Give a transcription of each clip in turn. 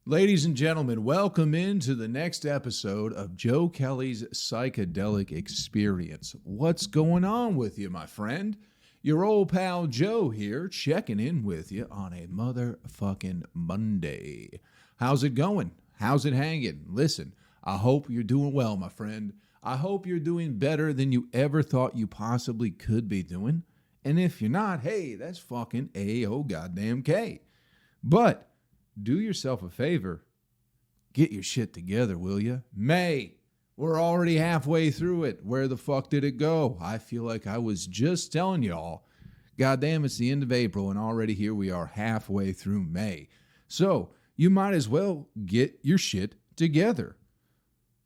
Ladies and gentlemen, welcome into the next episode of Joe Kelley's Psychedelic Experience. What's going on with you, my friend? Your old pal Joe here, checking in with you on a motherfucking Monday. How's it going? How's it hanging? Listen, I hope you're doing well, my friend. I hope you're doing better than you ever thought you possibly could be doing. And if you're not, hey, that's fucking goddamn K. But do yourself a favor. Get your shit together, will you? May. We're already halfway through it. Where the fuck did it go? I feel like I was just telling y'all. Goddamn, it's the end of April, and already here we are halfway through May. So you might as well get your shit together.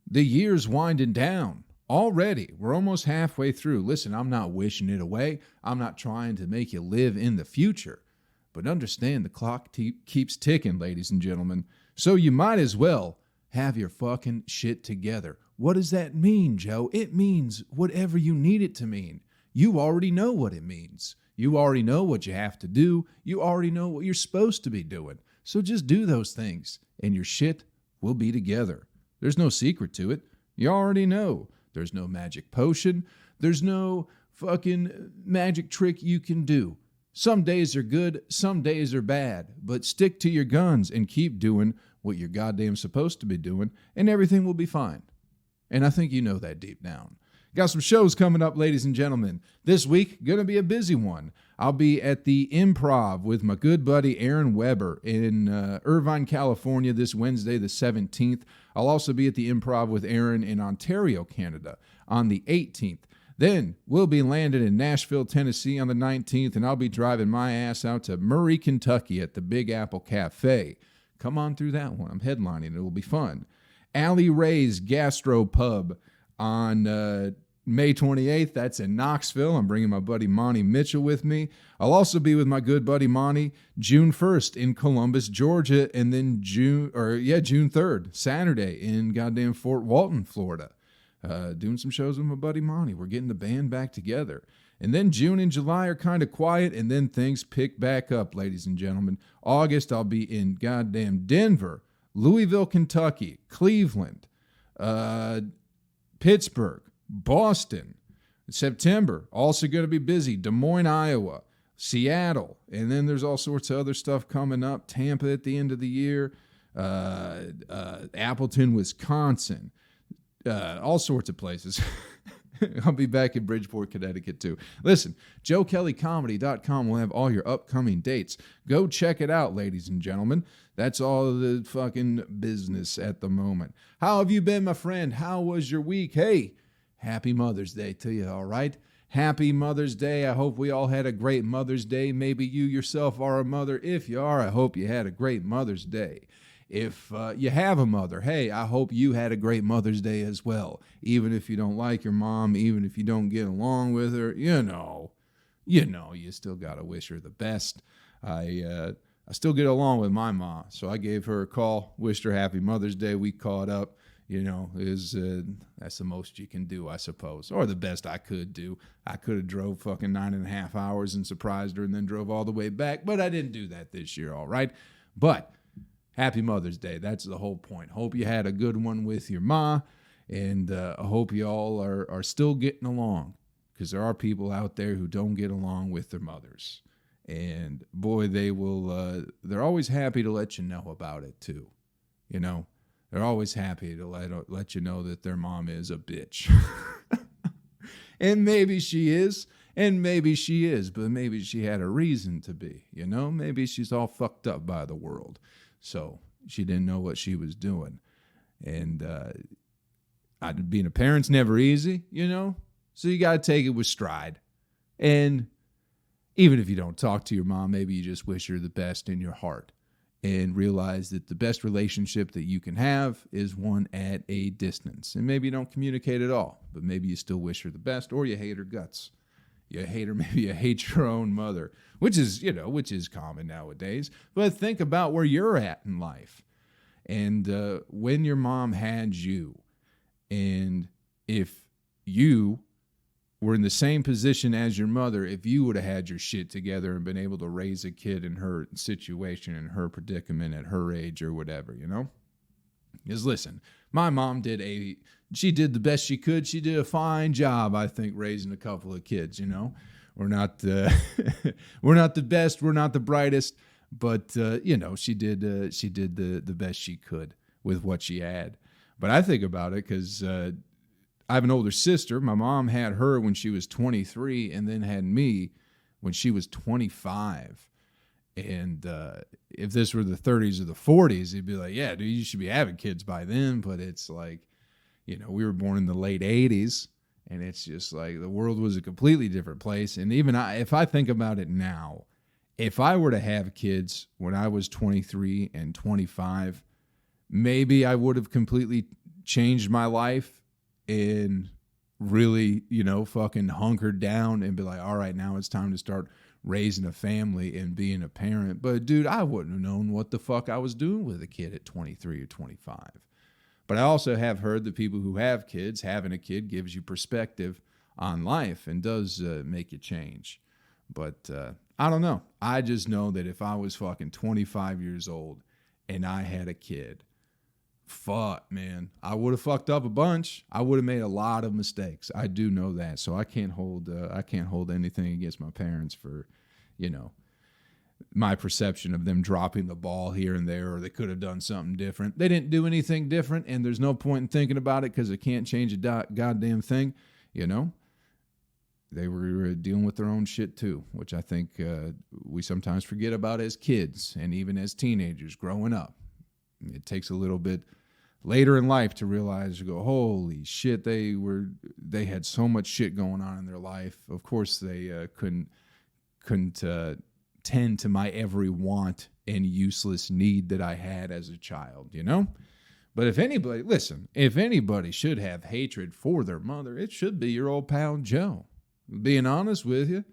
The year's winding down. Already, we're almost halfway through. Listen, I'm not wishing it away. I'm not trying to make you live in the future. But understand the clock keeps ticking, ladies and gentlemen. So you might as well have your fucking shit together. What does that mean, Joe? It means whatever you need it to mean. You already know what it means. You already know what you have to do. You already know what you're supposed to be doing. So just do those things, and your shit will be together. There's no secret to it. You already know. There's no magic potion. There's no fucking magic trick you can do. Some days are good, some days are bad, but stick to your guns and keep doing what you're goddamn supposed to be doing, and everything will be fine. And I think you know that deep down. Got some shows coming up, ladies and gentlemen. This week, going to be a busy one. I'll be at the Improv with my good buddy Aaron Weber in Irvine, California this Wednesday, the 17th. I'll also be at the Improv with Aaron in Ontario, Canada on the 18th. Then we'll be landing in Nashville, Tennessee on the 19th, and I'll be driving my ass out to Murray, Kentucky at the Big Apple Cafe. Come on through that one. I'm headlining. It will be fun. Allie Ray's Gastro Pub on May 28th. That's in Knoxville. I'm bringing my buddy Monty Mitchell with me. I'll also be with my good buddy Monty June 1st in Columbus, Georgia, and then June 3rd, Saturday in goddamn Fort Walton, Florida. Doing some shows with my buddy Monty. We're getting the band back together. And then June and July are kind of quiet, and then things pick back up, ladies and gentlemen. August, I'll be in goddamn Denver, Louisville, Kentucky, Cleveland, Pittsburgh, Boston. September, also going to be busy. Des Moines, Iowa, Seattle. And then there's all sorts of other stuff coming up. Tampa at the end of the year, Appleton, Wisconsin. All sorts of places. I'll be back in Bridgeport, Connecticut, too. Listen, JoeKelleyComedy.com will have all your upcoming dates. Go check it out, ladies and gentlemen. That's all the fucking business at the moment. How have you been, my friend? How was your week? Hey, happy Mother's Day to you, all right? Happy Mother's Day. I hope we all had a great Mother's Day. Maybe you yourself are a mother. If you are, I hope you had a great Mother's Day. If you have a mother, hey, I hope you had a great Mother's Day as well. Even if you don't like your mom, even if you don't get along with her, you still got to wish her the best. I still get along with my mom, so I gave her a call, wished her happy Mother's Day. We caught up. That's the most you can do, I suppose, or the best I could do. I could have drove fucking 9.5 hours and surprised her and then drove all the way back, but I didn't do that this year, all right? But happy Mother's Day. That's the whole point. Hope you had a good one with your ma, and I hope you all are still getting along, because there are people out there who don't get along with their mothers. And boy, they're always happy to let you know about it too. They're always happy to let you know that their mom is a bitch. And maybe she is, but maybe she had a reason to be, maybe she's all fucked up by the world. So she didn't know what she was doing. And being a parent's never easy, so you got to take it with stride. And even if you don't talk to your mom, maybe you just wish her the best in your heart and realize that the best relationship that you can have is one at a distance. And maybe you don't communicate at all, but maybe you still wish her the best, or you hate her guts. You hate her, maybe you hate your own mother, which is common nowadays. But think about where you're at in life. And when your mom had you, and if you were in the same position as your mother if you would have had your shit together and been able to raise a kid in her situation, in her predicament at her age or whatever, you know? Because listen, my mom she did the best she could. She did a fine job, I think, raising a couple of kids, you know? We're not we're not the best, we're not the brightest, but you know, she did the best she could with what she had. But I think about it because I have an older sister. My mom had her when she was 23 and then had me when she was 25. And if this were the 30s or the 40s, he'd be like, yeah, dude, you should be having kids by then. But it's like, you know, we were born in the late 80s, and it's just like the world was a completely different place. And even if I think about it now, if I were to have kids when I was 23 and 25, maybe I would have completely changed my life and really, you know, fucking hunkered down and be like, all right, now it's time to start raising a family and being a parent. But dude, I wouldn't have known what the fuck I was doing with a kid at 23 or 25. But I also have heard that people who have kids, having a kid gives you perspective on life and does make you change. But I don't know. I just know that if I was fucking 25 years old and I had a kid, fuck, man, I would have fucked up a bunch. I would have made a lot of mistakes. I do know that. So I can't hold anything against my parents for, you know, my perception of them dropping the ball here and there, or they could have done something different. They didn't do anything different, and there's no point in thinking about it because they can't change a goddamn thing, you know? They were dealing with their own shit too, which I think we sometimes forget about as kids and even as teenagers growing up. It takes a little bit later in life to realize, you go, holy shit, they had so much shit going on in their life. Of course, they couldn't tend to my every want and useless need that I had as a child, you know? But if anybody should have hatred for their mother, it should be your old pal Joe. Being honest with you,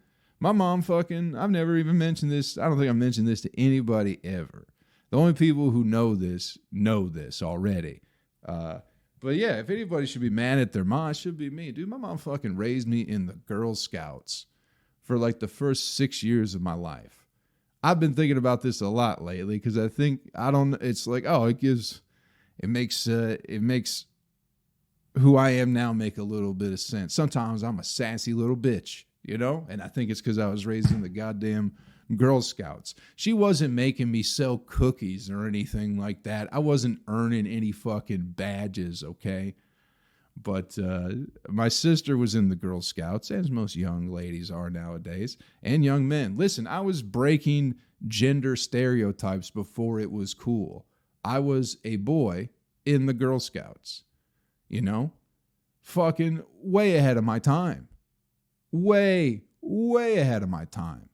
my mom I've never even mentioned this. I don't think I've mentioned this to anybody ever. The only people who know this already. But yeah, if anybody should be mad at their mom, it should be me. Dude, my mom fucking raised me in the Girl Scouts for like the first 6 years of my life. I've been thinking about this a lot lately because it's like, oh, it makes who I am now make a little bit of sense. Sometimes I'm a sassy little bitch, you know? And I think it's because I was raised in the goddamn Girl Scouts. She wasn't making me sell cookies or anything like that. I wasn't earning any fucking badges, okay? But my sister was in the Girl Scouts, as most young ladies are nowadays, and young men. Listen, I was breaking gender stereotypes before it was cool. I was a boy in the Girl Scouts, you know? Fucking way ahead of my time. Way, way ahead of my time.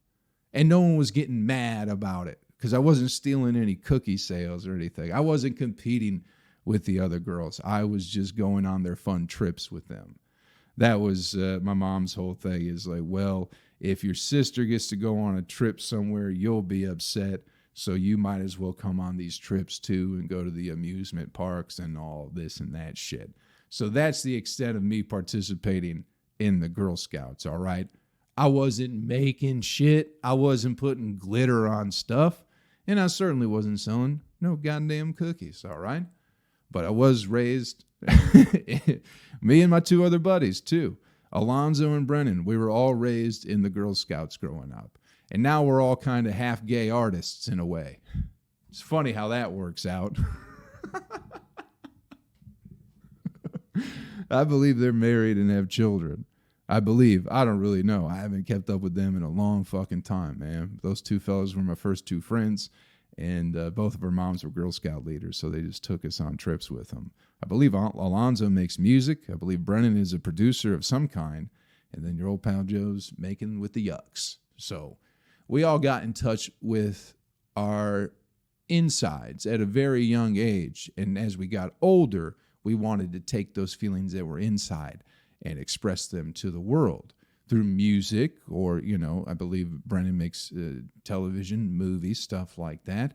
And no one was getting mad about it because I wasn't stealing any cookie sales or anything. I wasn't competing with the other girls. I was just going on their fun trips with them. That was my mom's whole thing is like, well, if your sister gets to go on a trip somewhere, you'll be upset. So you might as well come on these trips too and go to the amusement parks and all this and that shit. So that's the extent of me participating in the Girl Scouts, all right? I wasn't making shit. I wasn't putting glitter on stuff. And I certainly wasn't selling no goddamn cookies, all right? But I was raised, me and my two other buddies too, Alonzo and Brennan, we were all raised in the Girl Scouts growing up. And now we're all kind of half gay artists in a way. It's funny how that works out. I believe they're married and have children. I believe. I don't really know. I haven't kept up with them in a long fucking time, man. Those two fellas were my first two friends. And both of our moms were Girl Scout leaders, so they just took us on trips with them. I believe Alonzo makes music. I believe Brennan is a producer of some kind. And then your old pal Joe's making with the yucks. So we all got in touch with our insides at a very young age. And as we got older, we wanted to take those feelings that were inside and express them to the world. Through music or, you know, I believe Brennan makes television, movies, stuff like that.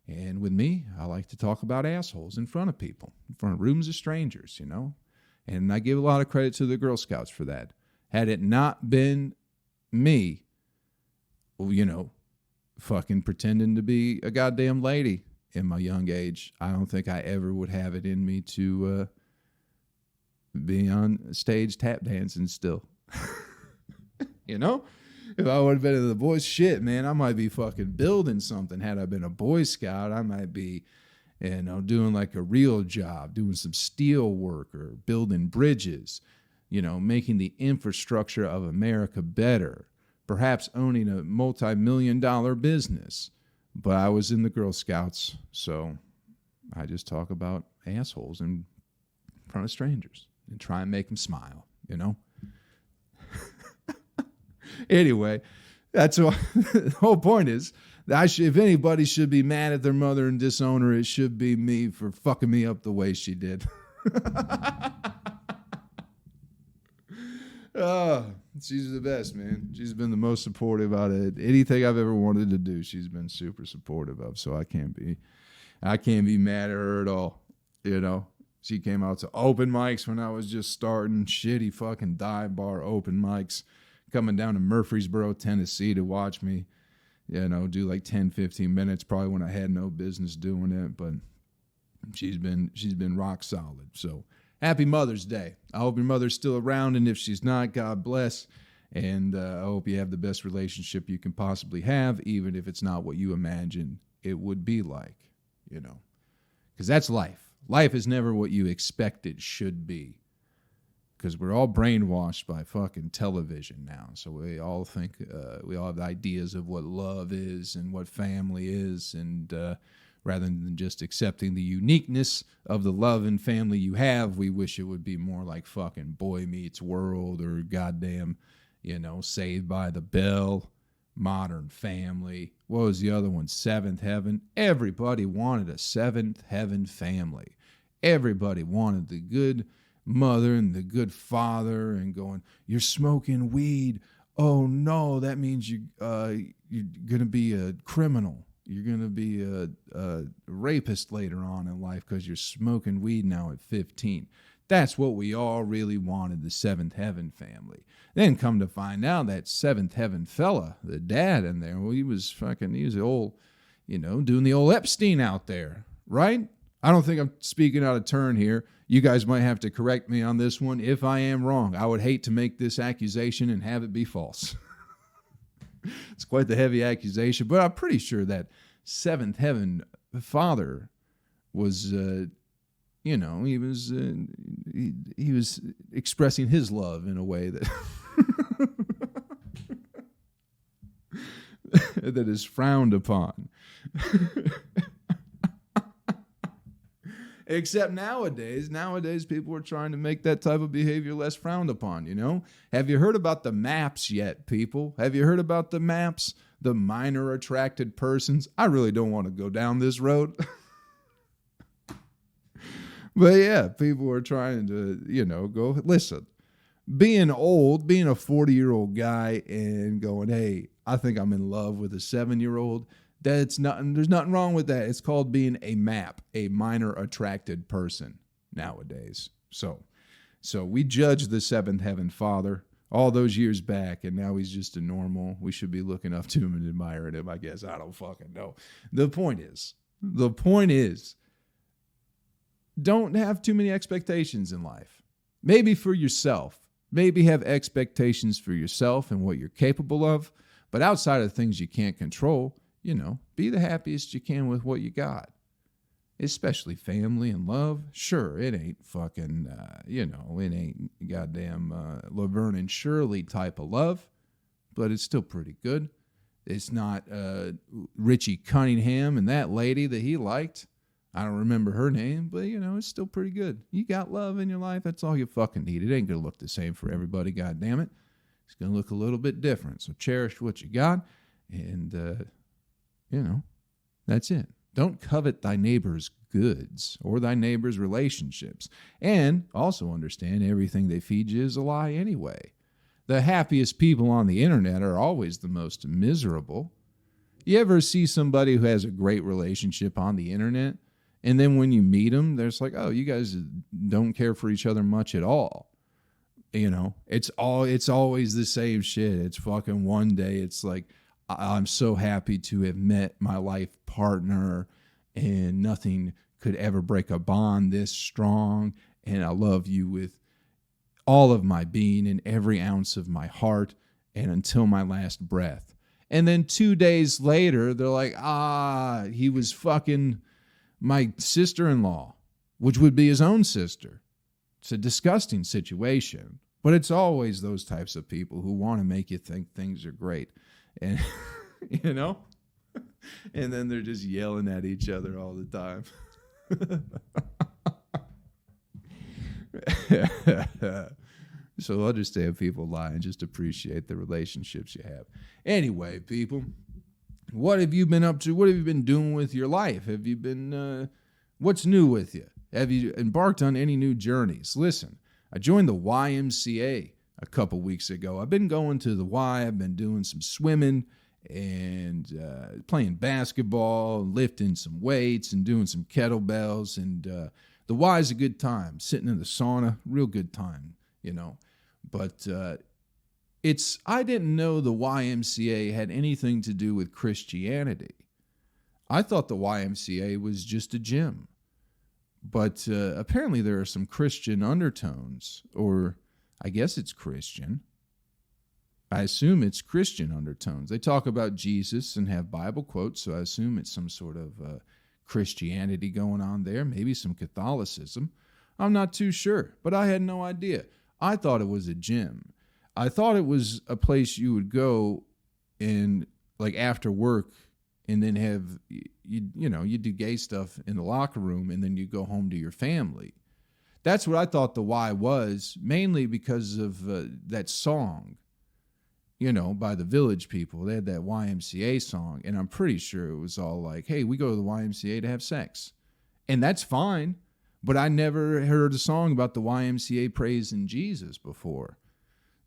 And with me, I like to talk about assholes in front of people, in front of rooms of strangers, you know. And I give a lot of credit to the Girl Scouts for that. Had it not been me, fucking pretending to be a goddamn lady in my young age, I don't think I ever would have it in me to be on stage tap dancing still. If I would have been in the Boy shit, man, I might be fucking building something. Had I been a Boy Scout, I might be, doing like a real job, doing some steel work or building bridges, making the infrastructure of America better, perhaps owning a multi-million-dollar business. But I was in the Girl Scouts, so I just talk about assholes in front of strangers and try and make them smile, Anyway, that's what the whole point is. If anybody should be mad at their mother and disown her, it should be me for fucking me up the way she did. She's the best, man. She's been the most supportive out of anything I've ever wanted to do. She's been super supportive of, so I can't be mad at her at all. She came out to open mics when I was just starting, shitty fucking dive bar open mics, coming down to Murfreesboro, Tennessee to watch me, do like 10, 15 minutes, probably when I had no business doing it, but she's been rock solid. So happy Mother's Day. I hope your mother's still around, and if she's not, God bless. And I hope you have the best relationship you can possibly have, even if it's not what you imagine it would be like, because that's life. Life is never what you expect it should be, because we're all brainwashed by fucking television now. So we all think, we all have ideas of what love is and what family is, and rather than just accepting the uniqueness of the love and family you have, we wish it would be more like fucking Boy Meets World or goddamn, Saved by the Bell, Modern Family. What was the other one? Seventh Heaven. Everybody wanted a Seventh Heaven family. Everybody wanted the good mother and the good father, and going, you're smoking weed. Oh no, that means you're going to be a criminal. You're going to be a rapist later on in life because you're smoking weed now at 15. That's what we all really wanted, the Seventh Heaven family. Then come to find out that Seventh Heaven fella, the dad in there, well, he was old, doing the old Epstein out there, right? I don't think I'm speaking out of turn here. You guys might have to correct me on this one if I am wrong. I would hate to make this accusation and have it be false. It's quite the heavy accusation, but I'm pretty sure that Seventh Heaven father was, he was expressing his love in a way that that is frowned upon. Except nowadays people are trying to make that type of behavior less frowned upon, Have you heard about the MAPS yet, people? Have you heard about the MAPS, the minor attracted persons? I really don't want to go down this road. But yeah, people are trying to, go, listen, being old, being a 40-year-old guy and going, hey, I think I'm in love with a 7-year-old, there's nothing wrong with that. It's called being a MAP, a minor attracted person nowadays. So we judged the Seventh Heaven father all those years back, and now he's just a normal. We should be looking up to him and admiring him, I guess. I don't fucking know. The point is, don't have too many expectations in life. Maybe for yourself. Maybe have expectations for yourself and what you're capable of, but outside of things you can't control, be the happiest you can with what you got. Especially family and love. Sure, it ain't fucking, it ain't goddamn Laverne and Shirley type of love, but it's still pretty good. It's not Richie Cunningham and that lady that he liked. I don't remember her name, but, it's still pretty good. You got love in your life, that's all you fucking need. It ain't going to look the same for everybody, goddammit. It's going to look a little bit different. So cherish what you got, and, that's it. Don't covet thy neighbor's goods or thy neighbor's relationships. And also understand everything they feed you is a lie anyway. The happiest people on the internet are always the most miserable. You ever see somebody who has a great relationship on the internet, and then when you meet them, there's like, oh, you guys don't care for each other much at all. You know, it's always the same shit. It's fucking one day it's like I'm so happy to have met my life partner and nothing could ever break a bond this strong, and I love you with all of my being and every ounce of my heart and until my last breath. And then 2 days later they're like, he was fucking my sister-in-law, which would be his own sister. It's a disgusting situation, but it's always those types of people who want to make you think things are great. And, you know, and then they're just yelling at each other all the time. So understand people lie and just appreciate the relationships you have. Anyway, people, what have you been up to? What have you been doing with your life? Have you been, what's new with you? Have you embarked on any new journeys? Listen, I joined the YMCA a couple weeks ago. I've been going to the Y. I've been doing some swimming and playing basketball, lifting some weights and doing some kettlebells. And the Y is a good time, sitting in the sauna, real good time, you know. But I didn't know the YMCA had anything to do with Christianity. I thought the YMCA was just a gym. But apparently there are some Christian undertones, or I guess it's Christian. I assume it's Christian undertones. They talk about Jesus and have Bible quotes, so I assume it's some sort of Christianity going on there, maybe some Catholicism. I'm not too sure, but I had no idea. I thought it was a gym. I thought it was a place you would go and, like, after work, and then have, you do gay stuff in the locker room, and then you go home to your family. That's what I thought the Y was, mainly because of that song, by the Village People. They had that YMCA song, and I'm pretty sure it was all like, hey, we go to the YMCA to have sex. And that's fine, but I never heard a song about the YMCA praising Jesus before.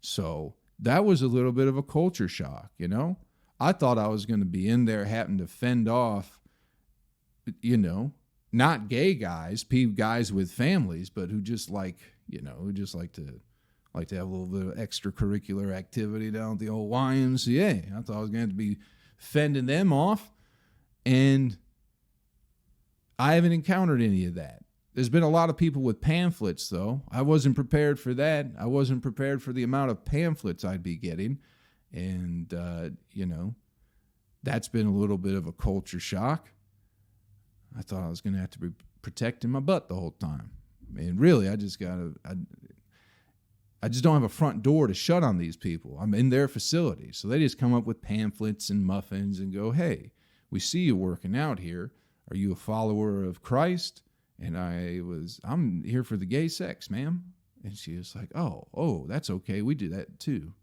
So that was a little bit of a culture shock, I thought I was going to be in there having to fend off, not gay guys, guys with families, but who just like to have a little bit of extracurricular activity down at the old YMCA. I thought I was going to be fending them off, and I haven't encountered any of that. There's been a lot of people with pamphlets, though. I wasn't prepared for that. I wasn't prepared for the amount of pamphlets I'd be getting. And, that's been a little bit of a culture shock. I thought I was going to have to be protecting my butt the whole time. And really, I just don't have a front door to shut on these people. I'm in their facility. So they just come up with pamphlets and muffins and go, hey, we see you working out here. Are you a follower of Christ? And I'm here for the gay sex, ma'am. And she was like, oh, that's okay. We do that too.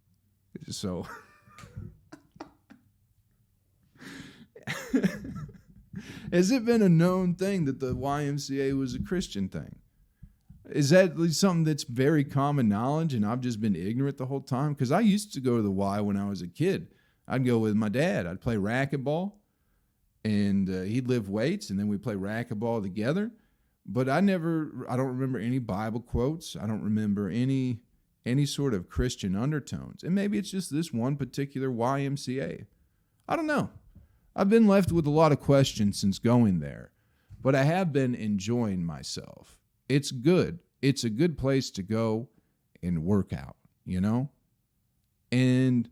So, has it been a known thing that the YMCA was a Christian thing? Is that something that's very common knowledge and I've just been ignorant the whole time? Because I used to go to the Y when I was a kid. I'd go with my dad. I'd play racquetball, and he'd lift weights, and then we'd play racquetball together. But I don't remember any Bible quotes. I don't remember any sort of Christian undertones. And maybe it's just this one particular YMCA. I don't know. I've been left with a lot of questions since going there, but I have been enjoying myself. It's good. It's a good place to go and work out, And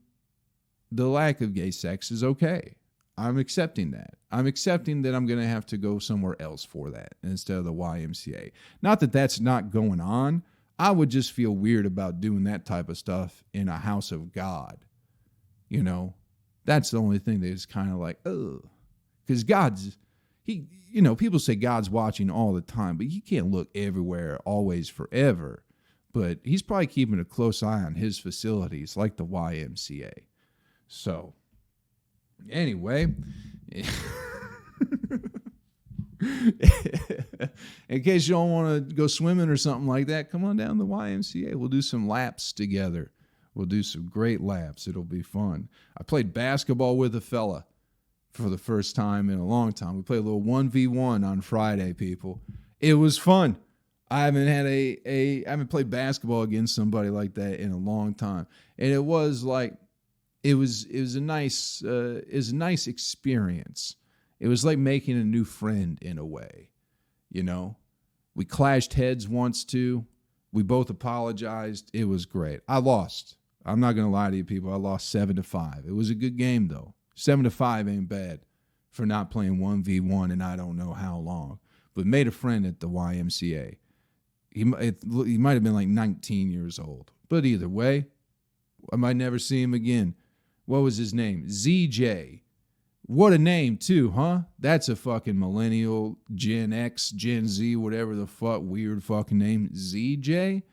the lack of gay sex is okay. I'm accepting that. I'm accepting that I'm going to have to go somewhere else for that instead of the YMCA. Not that that's not going on. I would just feel weird about doing that type of stuff in a house of God. That's the only thing that is kind of like, ugh. Because people say God's watching all the time, but you can't look everywhere, always, forever. But he's probably keeping a close eye on his facilities like the YMCA. So, anyway, in case you don't want to go swimming or something like that, come on down to the YMCA. We'll do some laps together. We'll do some great laps. It'll be fun. I played basketball with a fella for the first time in a long time. We played a little 1v1 on Friday, people. It was fun. I haven't had I haven't played basketball against somebody like that in a long time. And it was like, it was a nice experience. It was like making a new friend in a way, you know? We clashed heads once too. We both apologized. It was great. I lost. I'm not going to lie to you people. I lost 7-5. It was a good game though. 7-5 ain't bad for not playing 1v1 and I don't know how long. But made a friend at the YMCA. He might have been like 19 years old. But either way, I might never see him again. What was his name? ZJ. What a name too, huh? That's a fucking millennial, Gen X, Gen Z, whatever the fuck, weird fucking name. ZJ?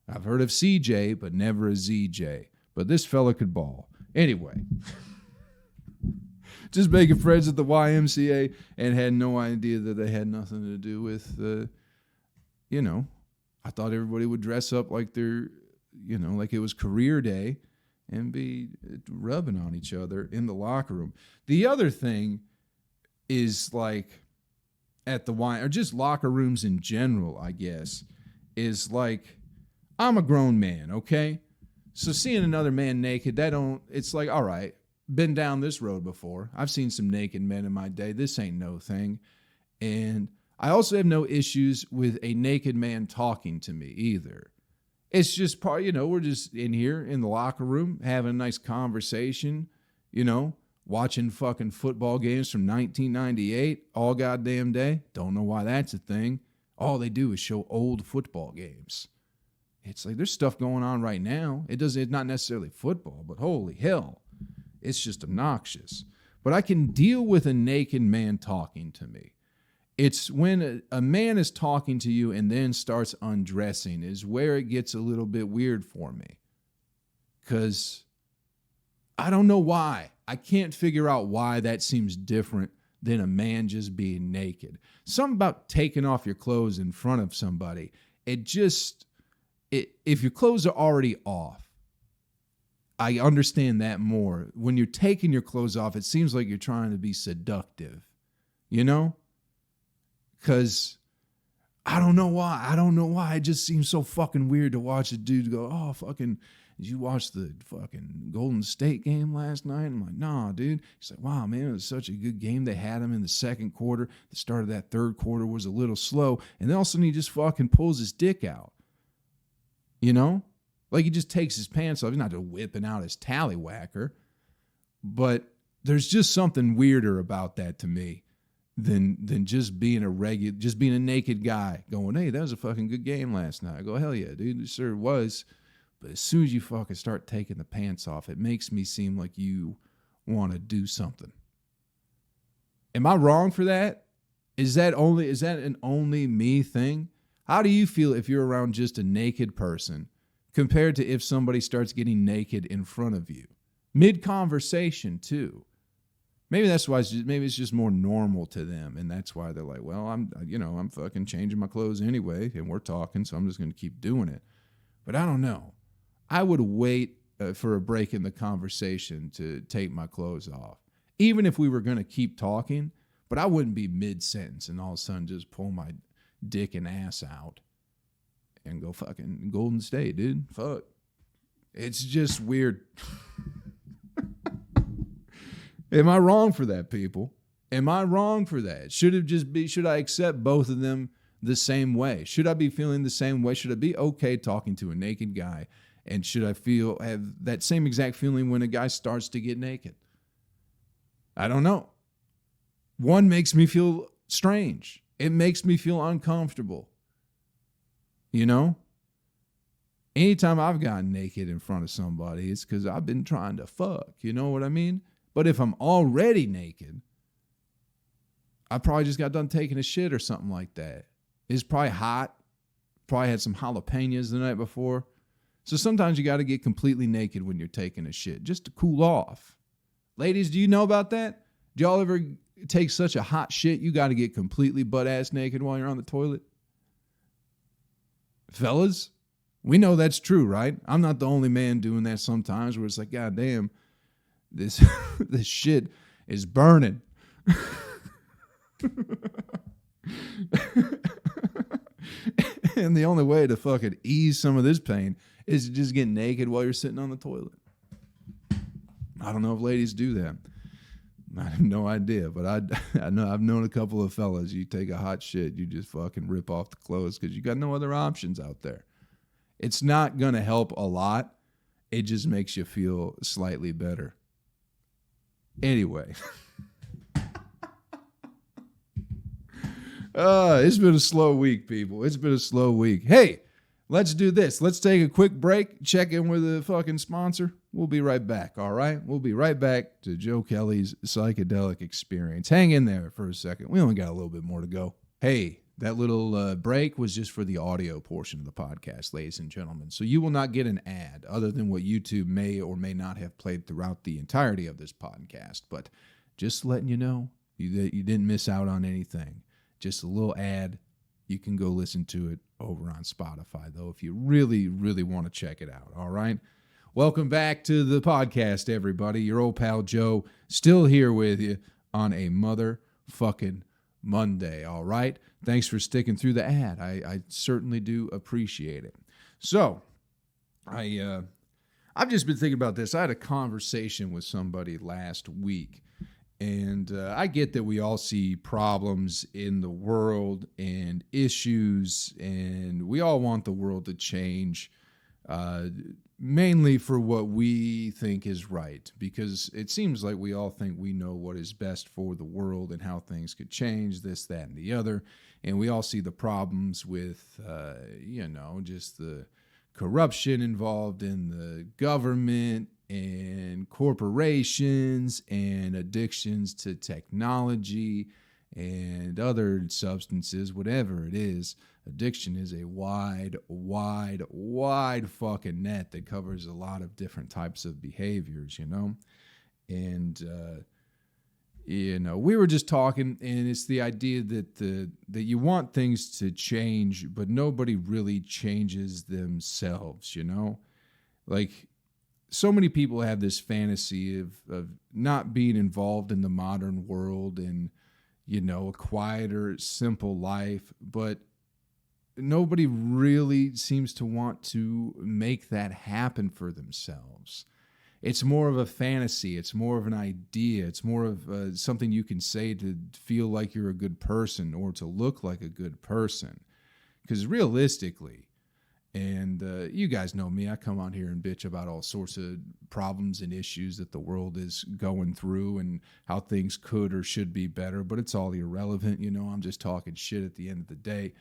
I've heard of CJ, but never a ZJ. But this fella could ball. Anyway. Just making friends at the YMCA and had no idea that they had nothing to do with, I thought everybody would dress up like they're, like it was career day and be rubbing on each other in the locker room. The other thing is like at the Y, or just locker rooms in general, I guess, is like, I'm a grown man, okay? So seeing another man naked, it's like, all right, been down this road before. I've seen some naked men in my day. This ain't no thing. And I also have no issues with a naked man talking to me either. It's just part, we're just in here in the locker room having a nice conversation, watching fucking football games from 1998 all goddamn day. Don't know why that's a thing. All they do is show old football games. It's like there's stuff going on right now. It's not necessarily football, but holy hell, it's just obnoxious. But I can deal with a naked man talking to me. It's when a man is talking to you and then starts undressing is where it gets a little bit weird for me. Because I don't know why. I can't figure out why that seems different than a man just being naked. Something about taking off your clothes in front of somebody. If your clothes are already off, I understand that more. When you're taking your clothes off, it seems like you're trying to be seductive, Because I don't know why. It just seems so fucking weird to watch a dude go, oh, fucking, did you watch the fucking Golden State game last night? I'm like, nah, dude. He's like, wow, man, it was such a good game. They had him in the second quarter. The start of that third quarter was a little slow. And then all of a sudden he just fucking pulls his dick out. Like he just takes his pants off. He's not just whipping out his tallywhacker. But there's just something weirder about that to me than just being a naked guy going, hey, that was a fucking good game last night. I go, hell yeah, dude, it sure was. But as soon as you fucking start taking the pants off, it makes me seem like you want to do something. Am I wrong for that? Is that an only me thing? How do you feel if you're around just a naked person compared to if somebody starts getting naked in front of you? Mid-conversation, too. Maybe that's why maybe it's just more normal to them, and that's why they're like, well, I'm fucking changing my clothes anyway, and we're talking, so I'm just going to keep doing it. But I don't know. I would wait for a break in the conversation to take my clothes off, even if we were going to keep talking, but I wouldn't be mid-sentence and all of a sudden just pull my dick and ass out and go fucking Golden State, dude. Fuck. It's just weird. Am I wrong for that, people? Am I wrong for that? Should I accept both of them the same way? Should I be feeling the same way? Should I be okay talking to a naked guy? And should I have that same exact feeling when a guy starts to get naked? I don't know. One makes me feel strange. It makes me feel uncomfortable. Anytime I've gotten naked in front of somebody, it's because I've been trying to fuck. You know what I mean? But if I'm already naked, I probably just got done taking a shit or something like that. It's probably hot. Probably had some jalapenos the night before. So sometimes you got to get completely naked when you're taking a shit just to cool off. Ladies, do you know about that? Do y'all ever take such a hot shit you got to get completely butt-ass naked while you're on the toilet? Fellas, we know that's true, right? I'm not the only man doing that sometimes where it's like, God damn, this shit is burning. And the only way to fucking ease some of this pain is to just get naked while you're sitting on the toilet. I don't know if ladies do that. I have no idea, but I know I've known a couple of fellas. You take a hot shit, you just fucking rip off the clothes because you got no other options out there. It's not going to help a lot. It just makes you feel slightly better. Anyway. It's been a slow week, people. It's been a slow week. Hey, let's do this. Let's take a quick break, check in with the fucking sponsor. We'll be right back, all right? We'll be right back to Joe Kelley's Psychedelic Experience. Hang in there for a second. We only got a little bit more to go. Hey, that little break was just for the audio portion of the podcast, ladies and gentlemen. So you will not get an ad other than what YouTube may or may not have played throughout the entirety of this podcast. But just letting you know, you didn't miss out on anything. Just a little ad. You can go listen to it over on Spotify, though, if you really, really want to check it out, all right? Welcome back to the podcast, everybody. Your old pal Joe, still here with you on a motherfucking Monday, all right? Thanks for sticking through the ad. I certainly do appreciate it. So, I've just been thinking about this. I had a conversation with somebody last week, and I get that we all see problems in the world and issues, and we all want the world to change, mainly for what we think is right, because it seems like we all think we know what is best for the world and how things could change, this, that, and the other. And we all see the problems with, just the corruption involved in the government and corporations and addictions to technology and other substances, whatever it is. Addiction is a wide fucking net that covers a lot of different types of behaviors, And, we were just talking, and it's the idea that you want things to change, but nobody really changes themselves, Like, so many people have this fantasy of not being involved in the modern world and, a quieter, simple life, but nobody really seems to want to make that happen for themselves. It's more of a fantasy. It's more of an idea. It's more of something you can say to feel like you're a good person or to look like a good person. Because realistically, and you guys know me, I come on here and bitch about all sorts of problems and issues that the world is going through and how things could or should be better, but it's all irrelevant. I'm just talking shit at the end of the day.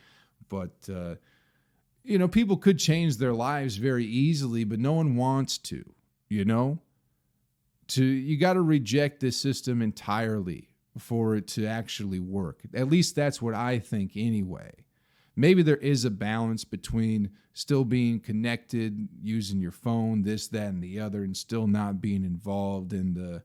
But, people could change their lives very easily, but no one wants to, you got to reject this system entirely for it to actually work. At least that's what I think anyway. Maybe there is a balance between still being connected, using your phone, this, that, and the other, and still not being involved in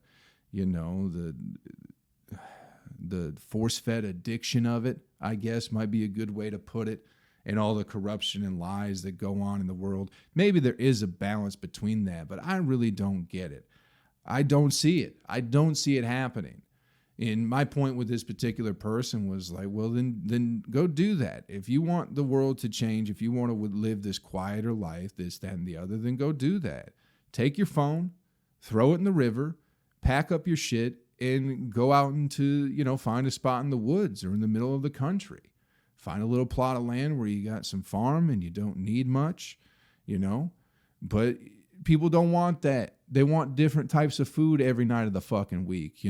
the force-fed addiction of it, I guess, might be a good way to put it, and all the corruption and lies that go on in the world. Maybe there is a balance between that, but I really don't get it. I don't see it. I don't see it happening. And my point with this particular person was like, well, then go do that. If you want the world to change, if you want to live this quieter life, this, that, and the other, then go do that. Take your phone, throw it in the river, pack up your shit, and go out into, find a spot in the woods or in the middle of the country. Find a little plot of land where you got some farm and you don't need much, But people don't want that. They want different types of food every night of the fucking week,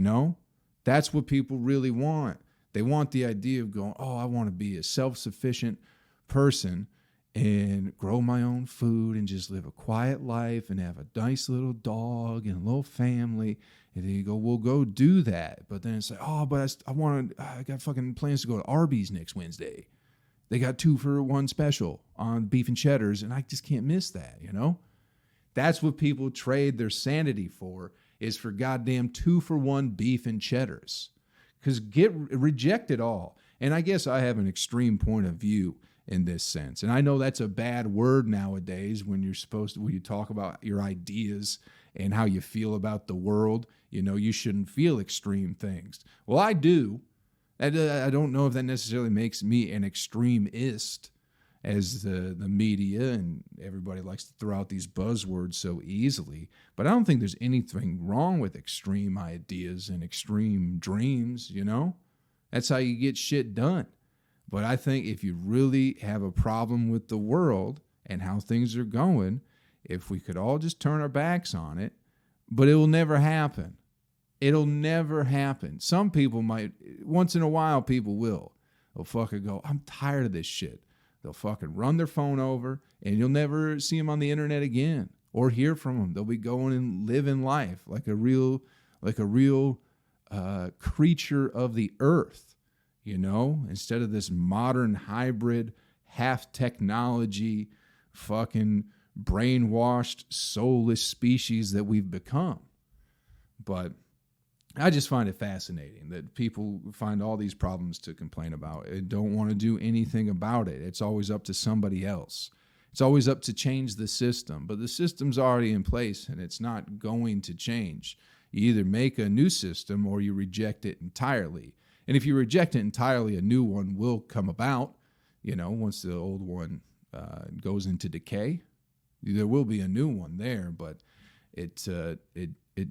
That's what people really want. They want the idea of going, oh, I want to be a self-sufficient person and grow my own food and just live a quiet life and have a nice little dog and a little family. And then you go, well, go do that. But then it's like, oh, but I got fucking plans to go to Arby's next Wednesday. They got 2 for 1 special on beef and cheddars, and I just can't miss that, That's what people trade their sanity for, is for goddamn 2 for 1 beef and cheddars. Because reject it all. And I guess I have an extreme point of view in this sense. And I know that's a bad word nowadays when you talk about your ideas and how you feel about the world. You shouldn't feel extreme things. Well, I do. I don't know if that necessarily makes me an extremist. as the media and everybody likes to throw out these buzzwords so easily. But I don't think there's anything wrong with extreme ideas and extreme dreams, you know? That's how you get shit done. But I think if you really have a problem with the world and how things are going, if we could all just turn our backs on it, but it will never happen. It'll never happen. Some people might, once in a while, people will. They'll fucking go, I'm tired of this shit. They'll fucking run their phone over, and you'll never see them on the internet again or hear from them. They'll be going and living life like a real creature of the earth, you know, instead of this modern hybrid, half technology, fucking brainwashed, soulless species that we've become. But I just find it fascinating that people find all these problems to complain about and don't want to do anything about it. It's always up to somebody else. It's always up to change the system, but the system's already in place and it's not going to change. You either make a new system or you reject it entirely. And if you reject it entirely, a new one will come about, you know, once the old one goes into decay. There will be a new one there, but it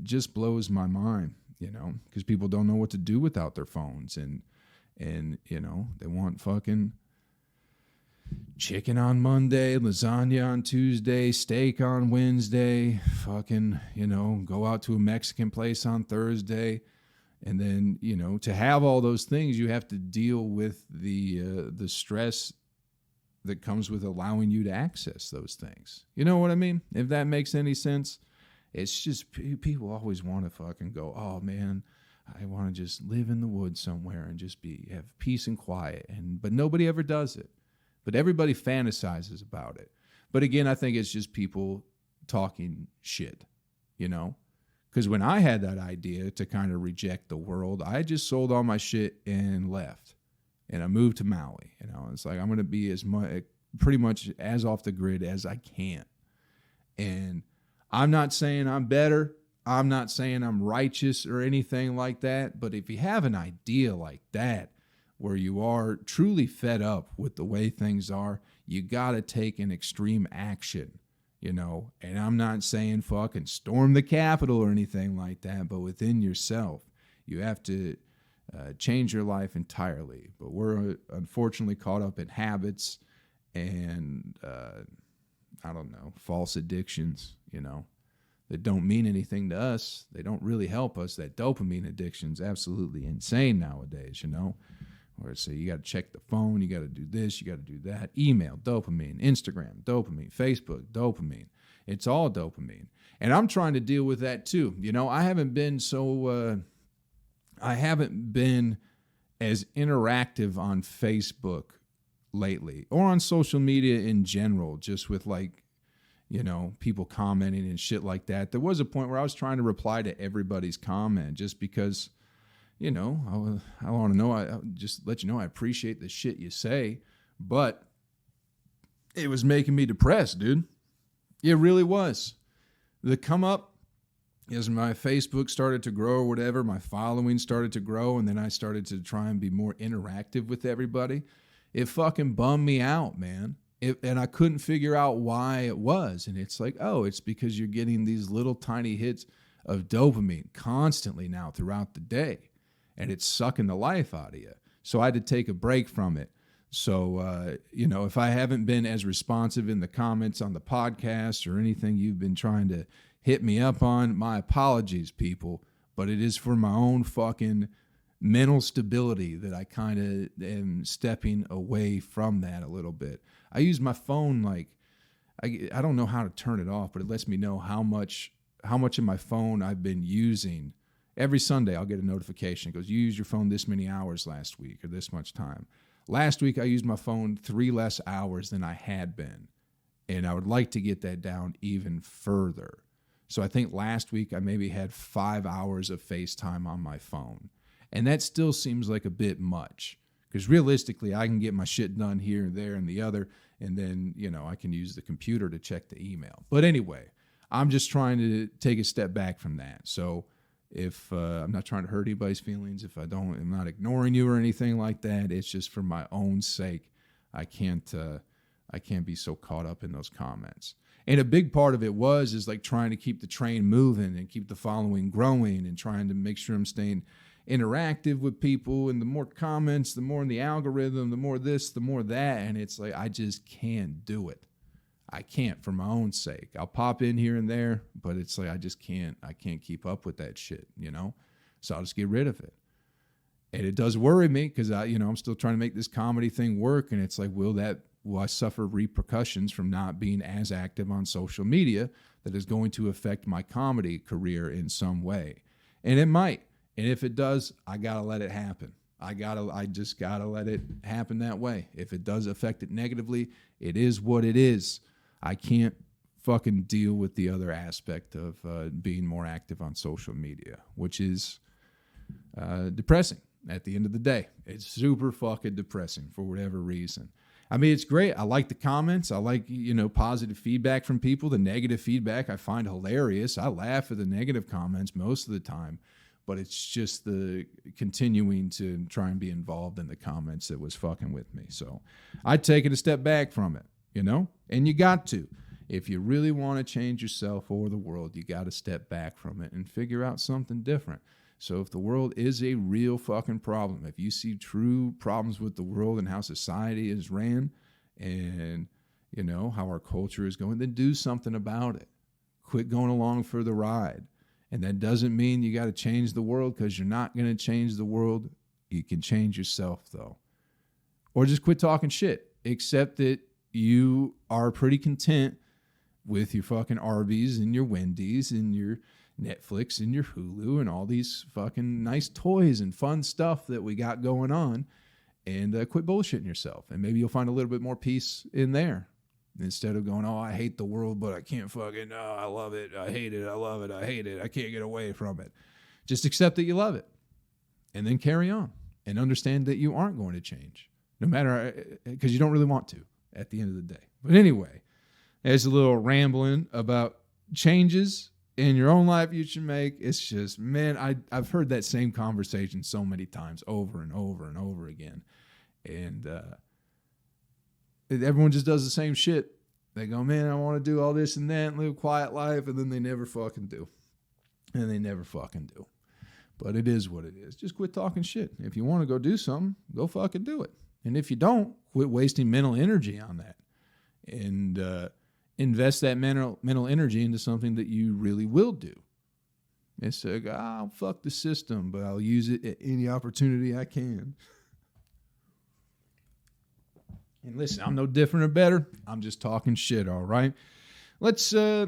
just blows my mind, you know, because people don't know what to do without their phones, and you know, they want fucking chicken on Monday, lasagna on Tuesday, steak on Wednesday, fucking, you know, go out to a Mexican place on Thursday. And then, you know, to have all those things, you have to deal with the stress that comes with allowing you to access those things. You know what I mean? If that makes any sense. It's just people always want to fucking go, oh man, I want to just live in the woods somewhere and just have peace and quiet. But nobody ever does it. But everybody fantasizes about it. But again, I think it's just people talking shit, you know? Because when I had that idea to kind of reject the world, I just sold all my shit and left. And I moved to Maui. You know, it's like I'm going to be pretty much as off the grid as I can. And I'm not saying I'm better. I'm not saying I'm righteous or anything like that. But if you have an idea like that, where you are truly fed up with the way things are, you got to take an extreme action, you know. And I'm not saying fucking storm the Capitol or anything like that, but within yourself, you have to change your life entirely. But we're unfortunately caught up in habits and, I don't know, false addictions, you know, that don't mean anything to us. They don't really help us. That dopamine addiction's absolutely insane nowadays, you know, where it's you got to check the phone, you got to do this, you got to do that. Email, dopamine. Instagram, dopamine. Facebook, dopamine. It's all dopamine. And I'm trying to deal with that too. You know, I haven't been as interactive on Facebook lately or on social media in general, just with like, you know, people commenting and shit like that. There was a point where I was trying to reply to everybody's comment just because, you know, I want to know, I just let you know I appreciate the shit you say, but it was making me depressed, dude. It really was. The come up, as my Facebook started to grow or whatever, my following started to grow, and then I started to try and be more interactive with everybody. It fucking bummed me out, man. And I couldn't figure out why it was. And it's like, oh, it's because you're getting these little tiny hits of dopamine constantly now throughout the day. And it's sucking the life out of you. So I had to take a break from it. So, you know, if I haven't been as responsive in the comments on the podcast or anything you've been trying to hit me up on, my apologies, people. But it is for my own fucking mental stability that I kind of am stepping away from that a little bit. I use my phone like, I don't know how to turn it off, but it lets me know how much of my phone I've been using. Every Sunday I'll get a notification. It goes, you used your phone this many hours last week or this much time. Last week I used my phone 3 less hours than I had been. And I would like to get that down even further. So I think last week I maybe had 5 hours of FaceTime on my phone. And that still seems like a bit much. Because realistically, I can get my shit done here and there and the other, and then, you know, I can use the computer to check the email. But anyway, I'm just trying to take a step back from that. So if I'm not trying to hurt anybody's feelings, if I'm not ignoring you or anything like that, it's just for my own sake. I can't I can't be so caught up in those comments. And a big part of it is like trying to keep the train moving and keep the following growing and trying to make sure I'm staying interactive with people. And the more comments, the more in the algorithm, the more this, the more that. And it's like, I just can't do it. I can't for my own sake. I'll pop in here and there, but it's like, I can't keep up with that shit, So I'll just get rid of it. And it does worry me because I'm still trying to make this comedy thing work. And it's like, will I suffer repercussions from not being as active on social media that is going to affect my comedy career in some way? And it might. And if it does, I got to let it happen. I just got to let it happen that way. If it does affect it negatively, it is what it is. I can't fucking deal with the other aspect of being more active on social media, which is depressing at the end of the day. It's super fucking depressing for whatever reason. I mean, it's great. I like the comments. I like, positive feedback from people. The negative feedback I find hilarious. I laugh at the negative comments most of the time, but it's just the continuing to try and be involved in the comments that was fucking with me. So I take it a step back from it, and you got to. If you really want to change yourself or the world, you got to step back from it and figure out something different. So if the world is a real fucking problem, if you see true problems with the world and how society is ran and, how our culture is going, then do something about it. Quit going along for the ride. And that doesn't mean you got to change the world, because you're not going to change the world. You can change yourself, though. Or just quit talking shit. Accept that you are pretty content with your fucking Arby's and your Wendy's and your Netflix and your Hulu and all these fucking nice toys and fun stuff that we got going on, and quit bullshitting yourself. And maybe you'll find a little bit more peace in there instead of going, oh, I hate the world, but I can't fucking, oh, I love it. I hate it. I love it. I hate it. I can't get away from it. Just accept that you love it and then carry on and understand that you aren't going to change no matter, because you don't really want to at the end of the day. But anyway, there's a little rambling about changes in your own life you should make. It's just, man, I've heard that same conversation so many times over and over and over again. And everyone just does the same shit. They go, man, I want to do all this and that and live a quiet life. And then they never fucking do. But it is what it is. Just quit talking shit. If you want to go do something, go fucking do it. And if you don't, quit wasting mental energy on that. And invest that mental energy into something that you really will do. It's like, I'll fuck the system, but I'll use it at any opportunity I can. And listen, I'm no different or better. I'm just talking shit, all right? Let's, I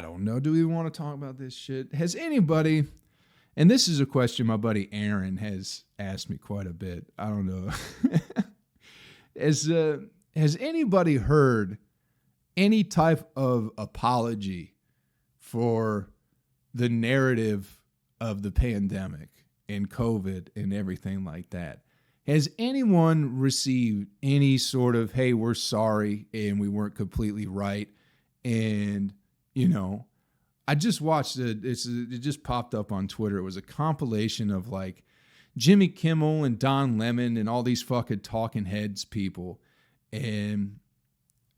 don't know. Do we want to talk about this shit? Has anybody, and this is a question my buddy Aaron has asked me quite a bit. I don't know. Has anybody heard any type of apology for the narrative of the pandemic and COVID and everything like that? Has anyone received any sort of, hey, we're sorry and we weren't completely right? And, I just watched it. It just popped up on Twitter. It was a compilation of like Jimmy Kimmel and Don Lemon and all these fucking talking heads people. And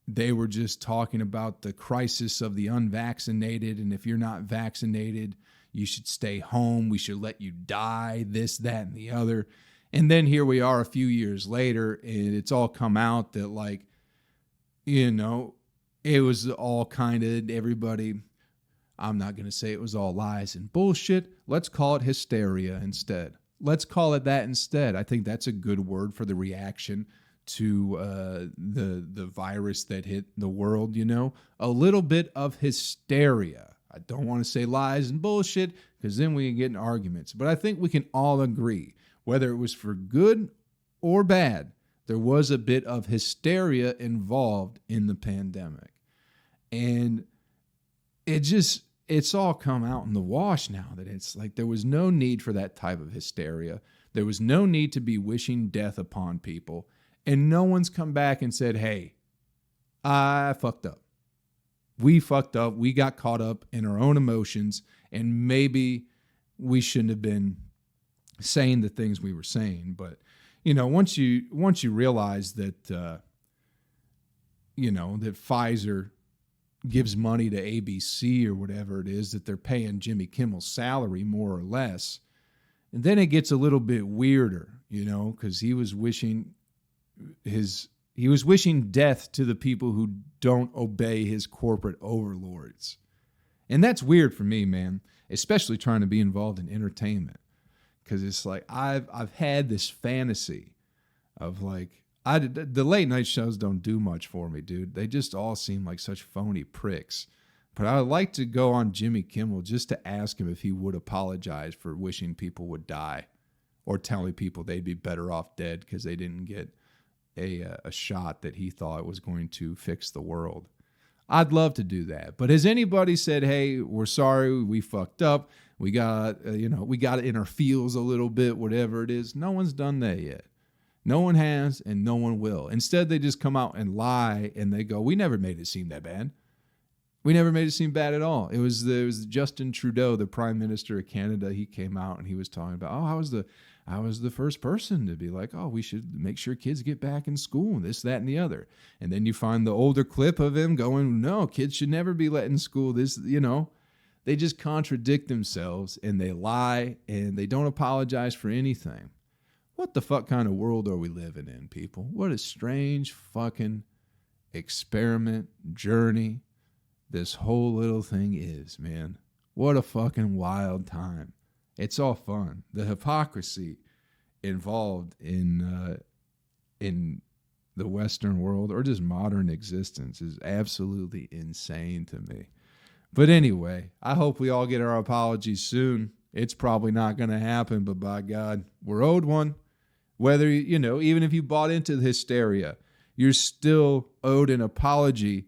they were just talking about the crisis of the unvaccinated. And if you're not vaccinated, you should stay home. We should let you die, this, that, and the other. And then here we are a few years later, and it's all come out that, like, it was all kind of everybody. I'm not going to say it was all lies and bullshit. Let's call it hysteria instead. Let's call it that instead. I think that's a good word for the reaction to the virus that hit the world, a little bit of hysteria. I don't want to say lies and bullshit, because then we can get in arguments. But I think we can all agree, whether it was for good or bad, there was a bit of hysteria involved in the pandemic. And it's all come out in the wash now that it's like there was no need for that type of hysteria. There was no need to be wishing death upon people. And no one's come back and said, hey, I fucked up. We fucked up. We got caught up in our own emotions, and maybe we shouldn't have been saying the things we were saying. But, once you realize that, that Pfizer gives money to ABC or whatever it is, that they're paying Jimmy Kimmel's salary more or less. And then it gets a little bit weirder, because he was wishing death to the people who don't obey his corporate overlords. And that's weird for me, man, especially trying to be involved in entertainment. Because it's like I've had this fantasy of like, the late night shows don't do much for me, dude. They just all seem like such phony pricks. But I would like to go on Jimmy Kimmel just to ask him if he would apologize for wishing people would die, or telling people they'd be better off dead because they didn't get a shot that he thought was going to fix the world. I'd love to do that. But has anybody said, hey, we're sorry, we fucked up, we got we got it in our feels a little bit, whatever it is? No one's done that yet. No one has, and no one will. Instead, they just come out and lie, and they go, we never made it seem that bad. We never made it seem bad at all. It was Justin Trudeau, the Prime Minister of Canada. He came out and he was talking about, I was the first person to be like, oh, we should make sure kids get back in school, and this, that, and the other. And then you find the older clip of him going, no, kids should never be let in school. They just contradict themselves, and they lie, and they don't apologize for anything. What the fuck kind of world are we living in, people? What a strange fucking experiment, journey this whole little thing is, man. What a fucking wild time. It's all fun. The hypocrisy involved in the Western world, or just modern existence, is absolutely insane to me. But anyway, I hope we all get our apologies soon. It's probably not going to happen, but by God, we're owed one. Whether, even if you bought into the hysteria, you're still owed an apology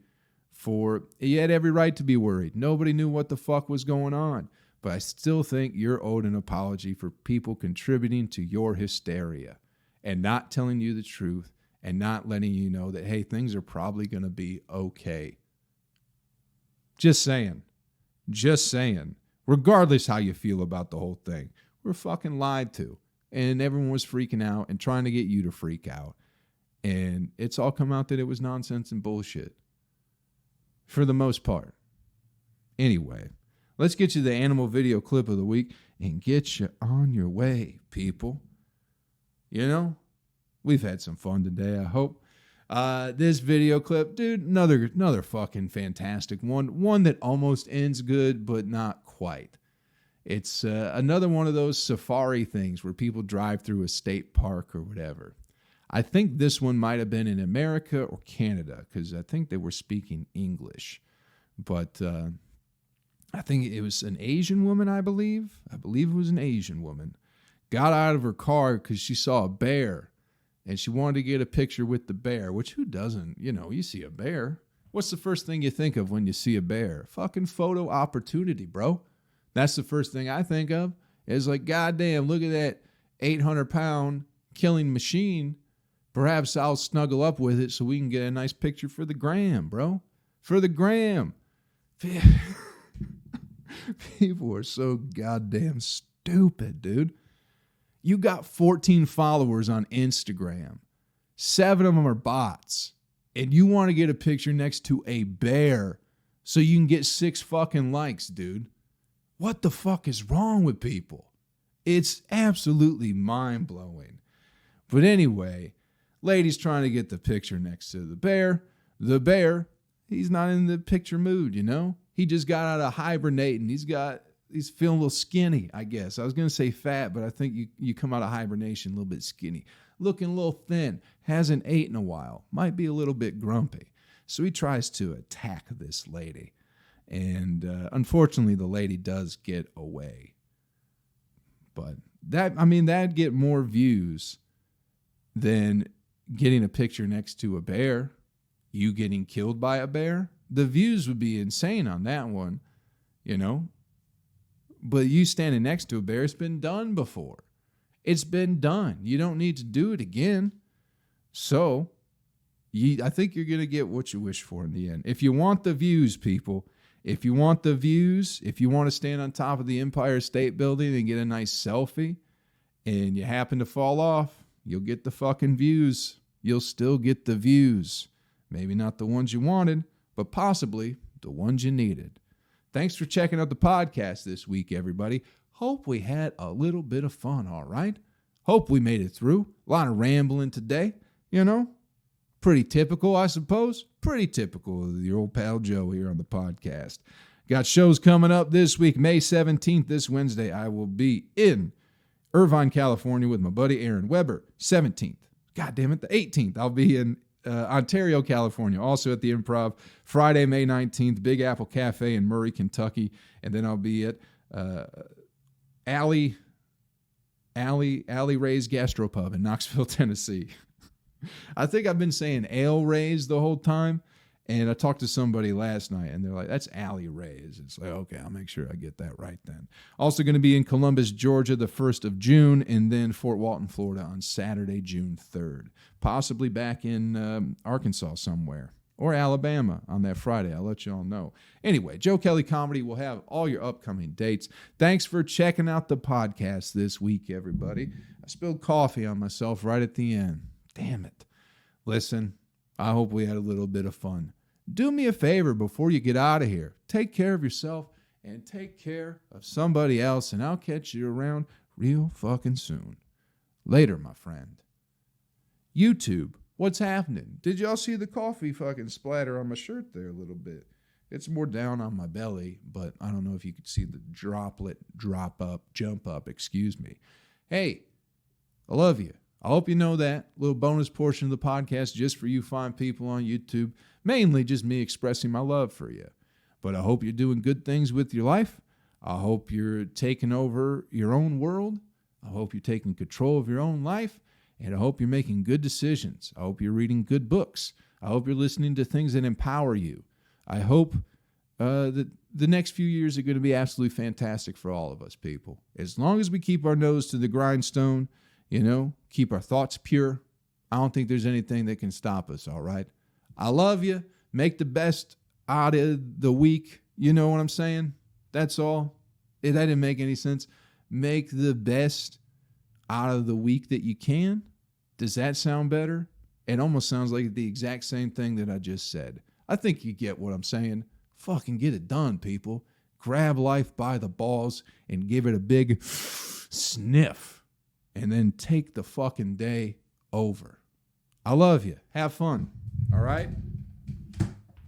for, you had every right to be worried. Nobody knew what the fuck was going on. But I still think you're owed an apology for people contributing to your hysteria and not telling you the truth and not letting you know that, hey, things are probably going to be okay. Just saying. Regardless how you feel about the whole thing, we're fucking lied to. And everyone was freaking out and trying to get you to freak out. And it's all come out that it was nonsense and bullshit. For the most part. Anyway, let's get you the animal video clip of the week and get you on your way, people. We've had some fun today, I hope. This video clip, dude, another fucking fantastic one that almost ends good, but not quite. It's another one of those safari things where people drive through a state park or whatever. I think this one might have been in America or Canada, because I think they were speaking English. But I think it was an Asian woman, I believe. I believe it was an Asian woman. Got out of her car because she saw a bear. And she wanted to get a picture with the bear, which who doesn't? You see a bear. What's the first thing you think of when you see a bear? Fucking photo opportunity, bro. That's the first thing I think of. Is like, goddamn, look at that 800-pound killing machine. Perhaps I'll snuggle up with it so we can get a nice picture for the gram, bro. For the gram. People are so goddamn stupid, dude. You got 14 followers on Instagram. 7 of them are bots. And you want to get a picture next to a bear so you can get 6 fucking likes, dude. What the fuck is wrong with people? It's absolutely mind-blowing. But anyway, lady's trying to get the picture next to the bear. The bear, he's not in the picture mood, He just got out of hibernating. He's feeling a little skinny, I guess. I was going to say fat, but I think you come out of hibernation a little bit skinny. Looking a little thin. Hasn't ate in a while. Might be a little bit grumpy. So he tries to attack this lady. And unfortunately, the lady does get away. But that'd get more views than getting a picture next to a bear. You getting killed by a bear. The views would be insane on that one, But you standing next to a bear, it's been done before. It's been done. You don't need to do it again. So, I think you're going to get what you wish for in the end. If you want the views, people, if you want to stand on top of the Empire State Building and get a nice selfie, and you happen to fall off, you'll get the fucking views. You'll still get the views. Maybe not the ones you wanted, but possibly the ones you needed. Thanks for checking out the podcast this week, everybody. Hope we had a little bit of fun, all right? Hope we made it through. A lot of rambling today, you know? Pretty typical, I suppose. Pretty typical of your old pal Joe here on the podcast. Got shows coming up this week. May 17th, this Wednesday, I will be in Irvine, California with my buddy Aaron Weber. 17th. God damn it, the 18th. I'll be in Ontario, California, also at the Improv. Friday, May 19th, Big Apple Cafe in Murray, Kentucky. And then I'll be at Alley Ray's Gastropub in Knoxville, Tennessee. I think I've been saying Ale Ray's the whole time. And I talked to somebody last night, and they're like, that's Alley Ray's. It's like, okay, I'll make sure I get that right then. Also going to be in Columbus, Georgia, the 1st of June, and then Fort Walton, Florida on Saturday, June 3rd. Possibly back in Arkansas somewhere, or Alabama on that Friday. I'll let you all know. Anyway, Joe Kelley Comedy will have all your upcoming dates. Thanks for checking out the podcast this week, everybody. I spilled coffee on myself right at the end. Damn it. Listen, I hope we had a little bit of fun. Do me a favor before you get out of here. Take care of yourself and take care of somebody else, and I'll catch you around real fucking soon. Later, my friend. YouTube, what's happening? Did y'all see the coffee fucking splatter on my shirt there a little bit? It's more down on my belly, but I don't know if you could see the droplet jump up, excuse me. Hey, I love you. I hope you know that. Little bonus portion of the podcast just for you fine people on YouTube. Mainly just me expressing my love for you. But I hope you're doing good things with your life. I hope you're taking over your own world. I hope you're taking control of your own life. And I hope you're making good decisions. I hope you're reading good books. I hope you're listening to things that empower you. I hope that the next few years are going to be absolutely fantastic for all of us people. As long as we keep our nose to the grindstone, keep our thoughts pure, I don't think there's anything that can stop us, all right? I love you. Make the best out of the week. You know what I'm saying? That's all. That didn't make any sense. Make the best out of the week that you can. Does that sound better? It almost sounds like the exact same thing that I just said. I think you get what I'm saying. Fucking get it done, people. Grab life by the balls and give it a big sniff. And then take the fucking day over. I love you. Have fun. All right?